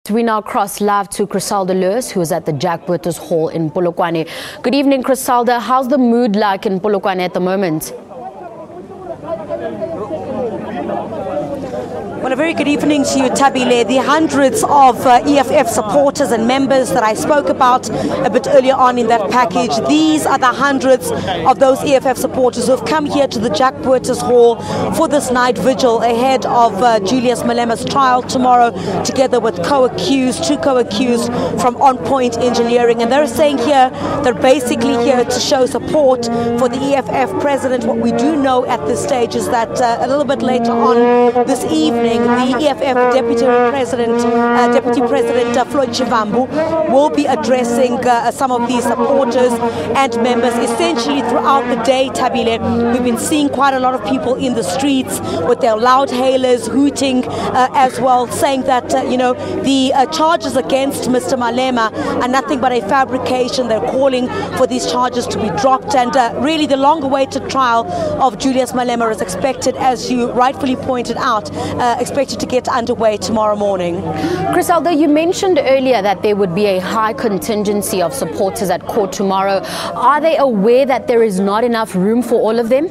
We now cross live to Chriselda Lewis, who is at the Jack Botha's Hall in Polokwane. Good evening, Chriselda. How's the mood like in Polokwane at the moment? Well, a very good evening to you, Tabile. The hundreds of EFF supporters and members that I spoke about a bit earlier on in that package, these are the hundreds of those EFF supporters who have come here to the Jack Botha's Hall for this night vigil ahead of Julius Malema's trial tomorrow, together with two co-accused from On Point Engineering. And they're saying here they're basically here to show support for the EFF president. What we do know at this stage is that a little bit later on this evening, the EFF Deputy President Floyd Shivambu will be addressing some of these supporters and members. Essentially throughout the day, Tabile, we've been seeing quite a lot of people in the streets with their loud hailers, hooting as well, saying that, the charges against Mr. Malema are nothing but a fabrication. They're calling for these charges to be dropped, and really the long-awaited trial of Julius Malema is expected, as you rightfully pointed out, expected to get underway tomorrow morning. Chriselda, you mentioned earlier that there would be a high contingency of supporters at court tomorrow. Are they aware that there is not enough room for all of them?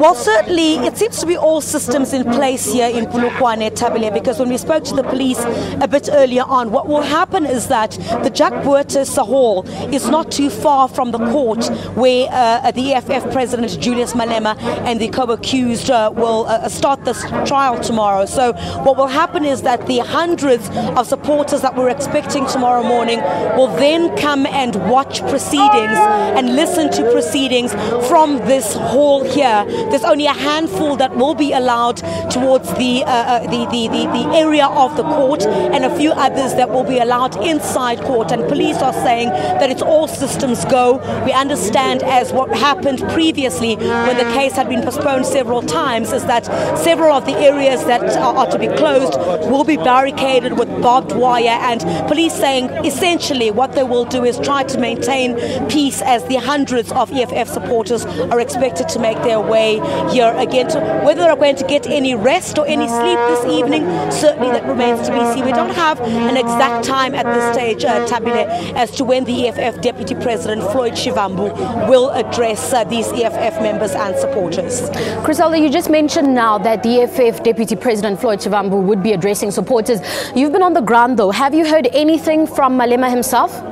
Well, certainly it seems to be all systems in place here in Polokwane, Tabile, because when we spoke to the police a bit earlier on, what will happen is that the Jack Botha's Hall is not too far from the court where the EFF president Julius Malema and the co-accused will start this trial tomorrow. So what will happen is that the hundreds of supporters that we're expecting tomorrow morning will then come and watch proceedings and listen to proceedings from this hall here. There's only a handful that will be allowed towards the area of the court, and a few others that will be allowed inside court. And police are saying that it's all systems go. We understand, as what happened previously when the case had been postponed several times, is that several of the areas that are to be closed will be barricaded with barbed wire, and police saying essentially what they will do is try to maintain peace as the hundreds of EFF supporters are expected to make their way here again. So whether they're going to get any rest or any sleep this evening, certainly that remains to be seen. We don't have an exact time at this stage, Tabile, as to when the EFF Deputy President Floyd Shivambu will address these EFF members and supporters. Chriselda, you just mentioned now that the EFF Deputy President Floyd Shivambu would be addressing supporters. You've been on the ground though. Have you heard anything from Malema himself?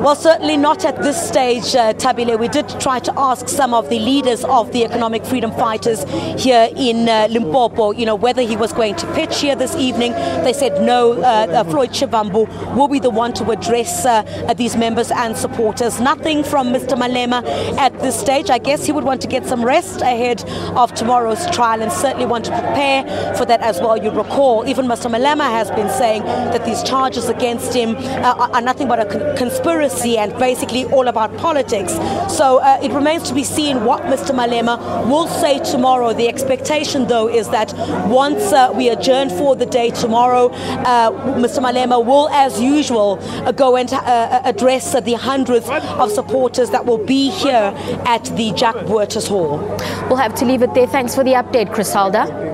Well, certainly not at this stage, Tabile. We did try to ask some of the leaders of the economic freedom fighters here in Limpopo, whether he was going to pitch here this evening. They said no, Floyd Shivambu will be the one to address these members and supporters. Nothing from Mr. Malema at this stage. I guess he would want to get some rest ahead of tomorrow's trial and certainly want to prepare for that as well. You recall, even Mr. Malema has been saying that these charges against him are nothing but a conspiracy and basically all about politics. So it remains to be seen what Mr. Malema will say tomorrow. The expectation, though, is that once we adjourn for the day tomorrow, Mr. Malema will, as usual, go and address the hundreds of supporters that will be here at the Jack Botha's Hall. We'll have to leave it there. Thanks for the update, Chriselda.